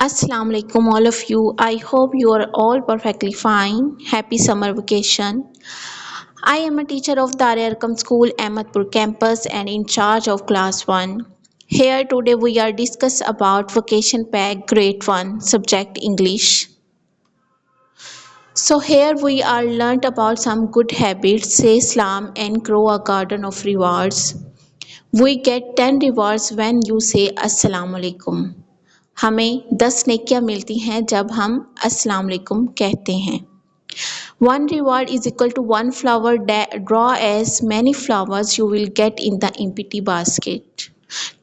Assalamu alaikum all of you. I hope you are all perfectly fine. Happy summer vacation. I am a teacher of Darul Arqam School, Ahmedpur campus and in charge of class 1. Here today we are discuss about vacation pack grade 1 subject English. So here we are learnt about some good habits, say salam and grow a garden of rewards. We get 10 rewards when you say Assalamu alaikum. हमें 10 नेकियां मिलती हैं जब हम अस्सलाम वालेकुम कहते हैं. One reward is equal to one flower. Draw as many flowers you will get in the empty basket.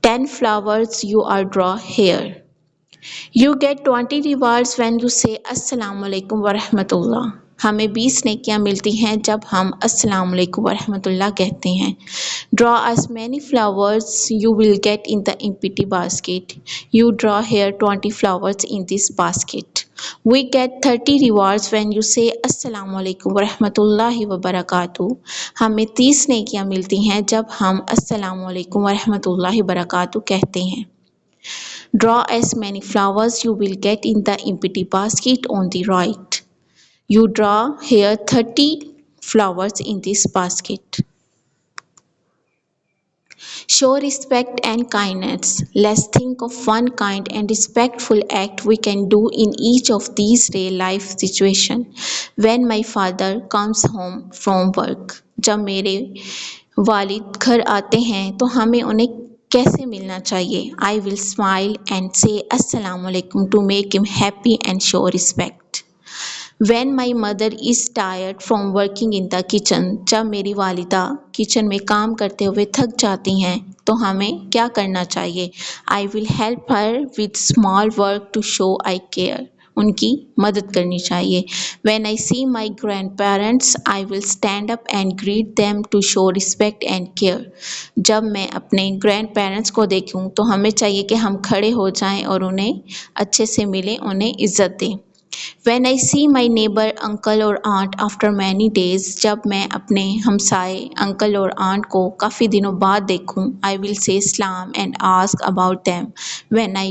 10 flowers you are draw here. You get 20 rewards when you say Assalamu alaikum wa rahmatullah. हमें 20 नेकियां मिलती हैं जब हम अस्सलाम वालेकुम व रहमतुल्लाह कहते हैं. Draw as many flowers you will get in the empty basket. You draw here 20 flowers in this basket. We get 30 rewards when you say अस्सलाम वालेकुम व रहमतुल्लाहि व बरकातुहू. हमें 30 नेकियां मिलती हैं जब हम अस्सलाम वालेकुम व रहमतुल्लाहि व बरकातुहू कहते हैं. Draw as many flowers you will get in the empty basket on the right. You draw here 30 flowers in this basket. Show respect and kindness. Let's think of one kind and respectful act we can do in each of these real life situations. When my father comes home from work. जब मेरे वालिद घर आते हैं तो हमें उन्हें कैसे मिलना चाहिए? I will smile and say Assalamu alaikum to make him happy and show respect. When my mother is tired from working in the kitchen, जब मेरी वालिदा किचन में काम करते हुए थक जाती हैं तो हमें क्या करना चाहिए? I will help her with small work to show I care. उनकी मदद करनी चाहिए. When I see my grandparents, I will stand up and greet them to show respect and care. जब मैं अपने grandparents को देखूं तो हमें चाहिए कि हम खड़े हो जाएं और उन्हें अच्छे से मिलें, उन्हें इज्जत दें. When I see my neighbor, uncle or aunt after many days, जब मैं अपने हमसाए अंकल और आंट को काफ़ी दिनों बाद देखूं, I will say salam and ask about them when I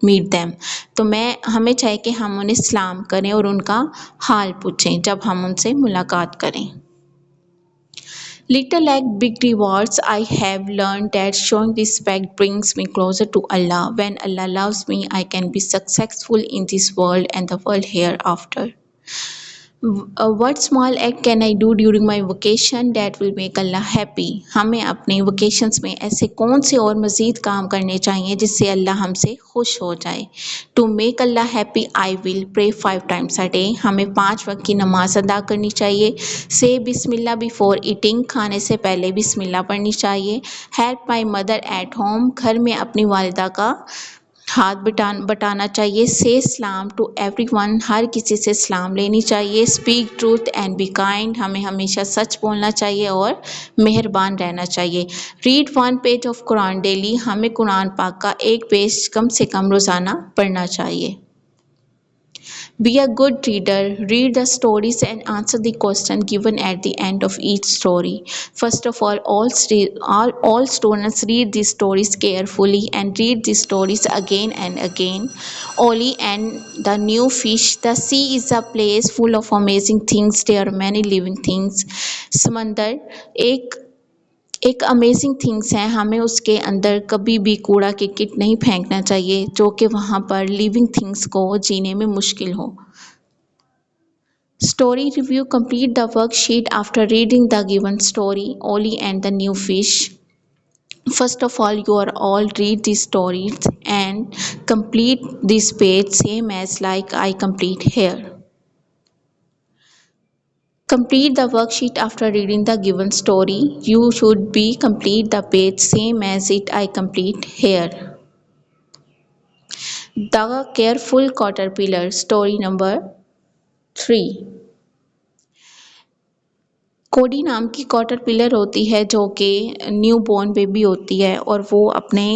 meet them. तो हमें चाहिए कि हम उन्हें सलाम करें और उनका हाल पूछें जब हम उनसे मुलाकात करें. Little like big rewards, I have learned that showing respect brings me closer to Allah. When Allah loves me, I can be successful in this world and the world hereafter. What small act can I do during my vacation that will make Allah happy? हमें अपने vacations में ऐसे कौन से और मज़ीद काम करने चाहिए जिससे अल्लाह हमसे खुश हो जाए? To make Allah happy, I will pray 5 times a day. हमें 5 वक्त की नमाज अदा करनी चाहिए. Say बिस्मिल्लाह before eating. खाने से पहले बिस्मिल्लाह पढ़नी चाहिए. Help my mother at home. घर में अपनी वालिदा का हाथ बटाना चाहिए. से सलाम टू एवरीवन. हर किसी से सलाम लेनी चाहिए. Speak truth and be kind. हमें हमेशा सच बोलना चाहिए और मेहरबान रहना चाहिए. Read 1 page of Quran daily. हमें कुरान पाक का 1 पेज कम से कम रोज़ाना पढ़ना चाहिए. Be a good reader. Read the stories and answer the question given at the end of each story. First of all students read these stories carefully and read these stories again and again. Ollie and the new fish. The sea is a place full of amazing things. There are many living things. समंदर एक amazing things है. हमें उसके अंदर कभी भी कूड़ा की किट नहीं फेंकना चाहिए जो कि वहाँ पर लिविंग थिंग्स को जीने में मुश्किल हो. Story review. Complete the worksheet after reading the given story. Ollie and the new fish. First of all, you are all read these stories and complete this page same as like I complete here. Complete the worksheet after reading the given story. You should be complete the page same as it I complete here. The Careful Caterpillar. Story number 3. कोडी नाम की कॉटरपिलर होती है जो कि new born baby होती है और वो अपने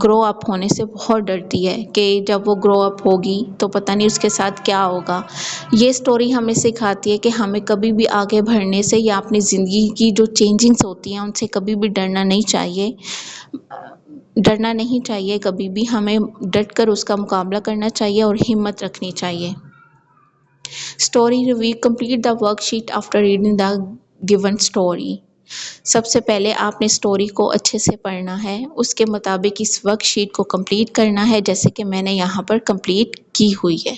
ग्रो अप होने से बहुत डरती है कि जब वो ग्रो अप होगी तो पता नहीं उसके साथ क्या होगा. ये स्टोरी हमें सिखाती है कि हमें कभी भी आगे बढ़ने से या अपनी ज़िंदगी की जो चेंजिंग्स होती हैं उनसे कभी भी डरना नहीं चाहिए. डरना नहीं चाहिए, कभी भी हमें डट कर उसका मुकाबला करना चाहिए और हिम्मत रखनी चाहिए। Story review, complete the worksheet after reading the given story. सबसे पहले आपने स्टोरी को अच्छे से पढ़ना है, उसके मुताबिक इस वर्कशीट को कंप्लीट करना है, जैसे कि मैंने यहाँ पर कंप्लीट की हुई है।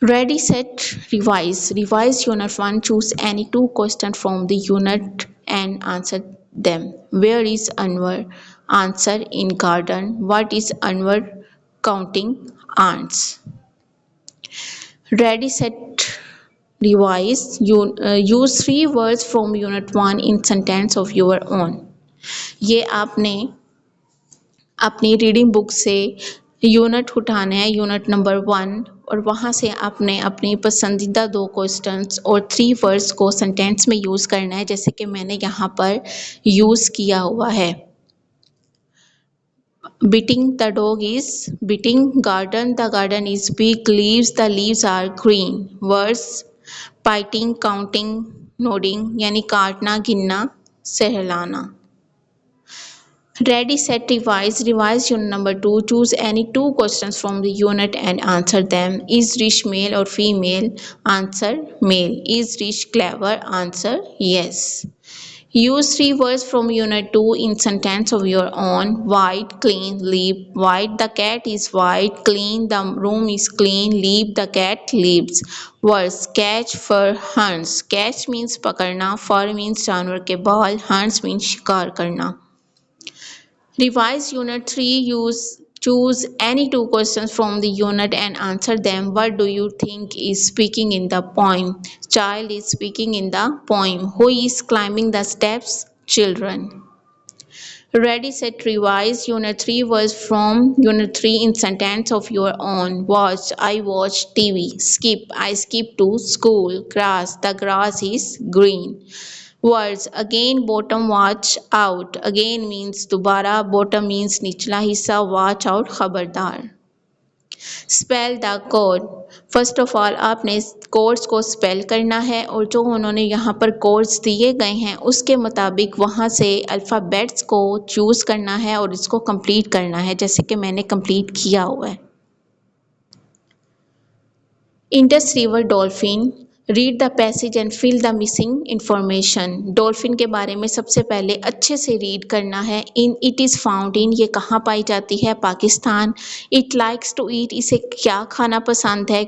Ready, set, revise. Revise Unit 1. Choose any two questions from the unit and answer them. Where is Anwar? Answer: in garden. What is Anwar counting? Ants. Ready, set, revise. Use three words from Unit 1 in sentence of your own. ये आपने अपनी reading book से unit उठाना है, unit number 1, और वहाँ से आपने अपनी पसंदीदा 2 क्वेश्चंस और 3 वर्ड्स को सेंटेंस में यूज़ करना है, जैसे कि मैंने यहाँ पर यूज़ किया हुआ है। Beating the dog is beating. Garden, the garden is big. Leaves, the leaves are green. Words: biting, counting, nodding, यानी काटना, गिनना, सहलाना। Ready, set, revise. Revise unit number 2. Choose any two questions from the unit and answer them. Is Rish male or female? Answer: male. Is Rish clever? Answer: yes. Use three words from unit 2 in sentence of your own. White, clean, leap. White, the cat is white. Clean, the room is clean. Leap, the cat leaps. Words: catch, fur, hunts. Catch means पकड़ना, fur means जानवर के बाल, hunts means शिकार करना। Revise Unit 3. Choose any two questions from the unit and answer them. What do you think is speaking in the poem? Child is speaking in the poem. Who is climbing the steps? Children. Ready, set, revise. Unit 3 was from Unit 3 in sentence of your own. Watch, I watch TV. Skip, I skip to school. Grass, the grass is green. Words: again, bottom, watch out. Again means दोबारा, bottom means निचला हिस्सा, watch out खबरदार। Spell the code. First of all आपने codes को spell करना है, और जो उन्होंने यहाँ पर कोड्स दिए गए हैं उसके मुताबिक वहाँ से अल्फ़ाबेट्स को चूज़ करना है और इसको कंप्लीट करना है, जैसे कि मैंने कंप्लीट किया हुआ है। Indus river dolphin. Read the passage and fill the missing information. Dolphin के बारे में सबसे पहले अच्छे से रीड करना है। इट इज़ फाउंड इन, ये कहाँ पाई जाती है? Pakistan. It likes to eat, इसे क्या खाना पसंद है?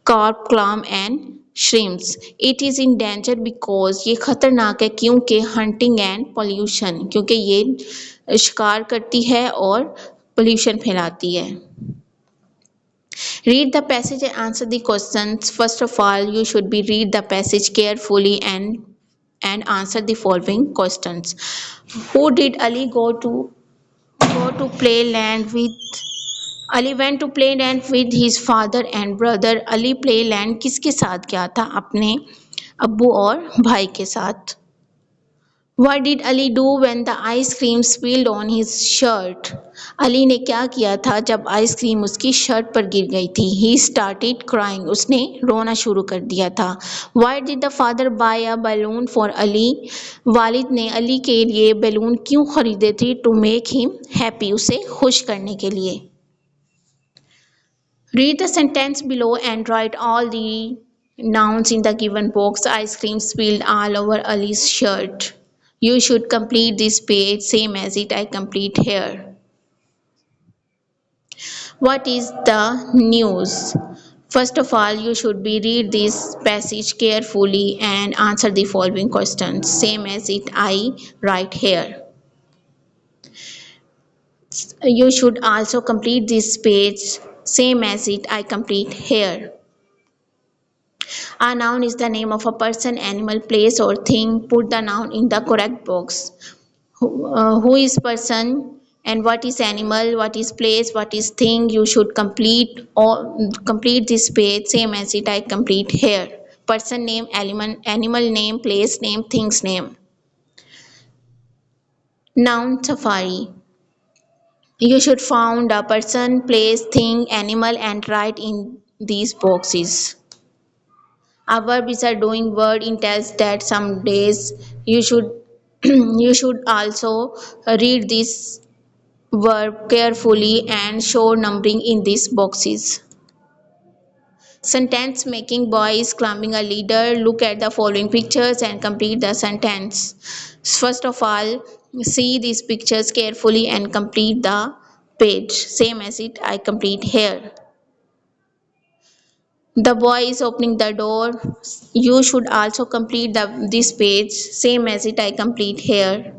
Carp, clam and shrimps. It is in danger because, ये ख़तरनाक है क्योंकि हंटिंग एंड पोल्यूशन, क्योंकि ये शिकार करती है और पोल्यूशन फैलाती है। Read the passage and answer the questions. First of all, you should be read the passage carefully and answer the following questions. Who did Ali go to play land with? Ali went to play land with his father and brother. Ali play land किसके साथ गया था? अपने अब्बू और भाई के साथ। What did Ali do when the ice cream spilled on his shirt? Ali ने क्या किया था जब आइसक्रीम उसकी शर्ट पर गिर गई थी? He started crying. उसने रोना शुरू कर दिया था। Why did the father buy a balloon for Ali? वालिद ने अली के लिए बैलून क्यों खरीदे थे? To make him happy. उसे खुश करने के लिए। Read the sentence below and write all the nouns in the given box. Ice cream spilled all over Ali's shirt. You should complete this page same as it I complete here. What is the news? First of all, you should be read this passage carefully and answer the following questions same as it I write here. You should also complete this page same as it I complete here. A noun is the name of a person, animal, place or thing. Put the noun in the correct box. Who is person and what is animal, what is place, what is thing? You should complete this page same as it I complete here. Person name, animal name, place name, things name. Noun: safari. You should found a person, place, thing, animal and write in these boxes. A verb is a doing word. It tells that some days you should You should also read this verb carefully and show numbering in these boxes. Sentence making: boy is climbing a ladder. Look at the following pictures and complete the sentence. First of all, see these pictures carefully and complete the page. Same as it I complete here. The boy is opening the door. You should also complete this page. Same as it I complete here.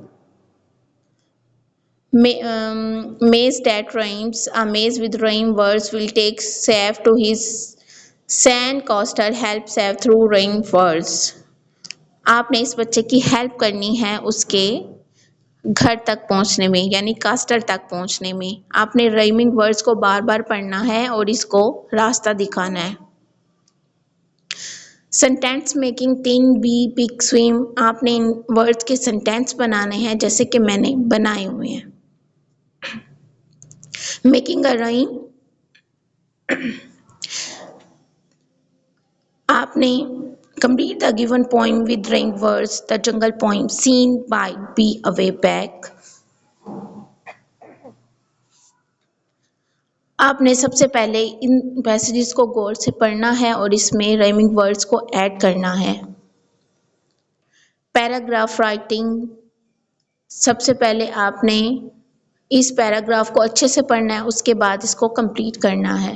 Maze that rhymes. A maze with rhyme words will take Saif to his sand coaster. Help Saif through rhyme words. आपने इस बच्चे की help करनी है उसके घर तक पहुंचने में, यानी कास्टर तक पहुंचने में। आपने राइमिंग वर्ड्स को बार बार पढ़ना है और इसको रास्ता दिखाना है। Sentence making: think, be, pick, swim. आपने इन वर्ड्स के सेंटेंस बनाने हैं जैसे कि मैंने बनाए हुए हैं। मेकिंग अ राइम: आपने complete the given poem with rhymed words. The jungle poem, seen by Be Away Back. आपने सबसे पहले इन पैसेजेस को गौर से पढ़ना है और इसमें राइमिंग वर्ड्स को ऐड करना है। पैराग्राफ राइटिंग: सबसे पहले आपने इस पैराग्राफ को अच्छे से पढ़ना है, उसके बाद इसको कंप्लीट करना है।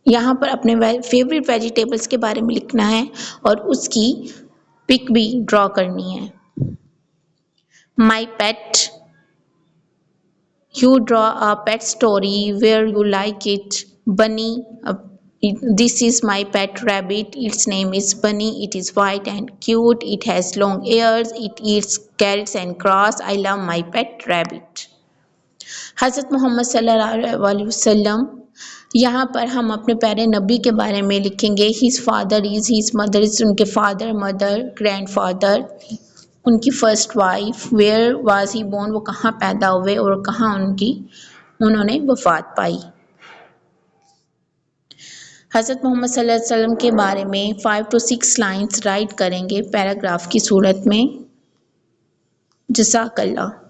यहाँ पर अपने फेवरेट वेजिटेबल्स के बारे में लिखना है और उसकी पिक भी ड्रॉ करनी है। माई पेट: you draw a pet story where you like it. Bunny: this is my pet rabbit. Its name is Bunny. It is white and cute. It has long ears. It eats carrots and grass. I love my pet rabbit. हज़रत मोहम्मद सल्लल्लाहु अलैहि वसल्लम, यहाँ पर हम अपने प्यारे नबी के बारे में लिखेंगे। His father is, his mother is, उनके फादर, मदर, ग्रैंडफादर, उनकी first wife, where was he born, वो कहाँ पैदा हुए और कहाँ उन्होंने वफात पाई। हज़रत मोहम्मद सल्लल्लाहु अलैहि वसल्लम के बारे में 5 to 6 लाइन्स राइट करेंगे पैराग्राफ की सूरत में। जज़ाकल्लाह।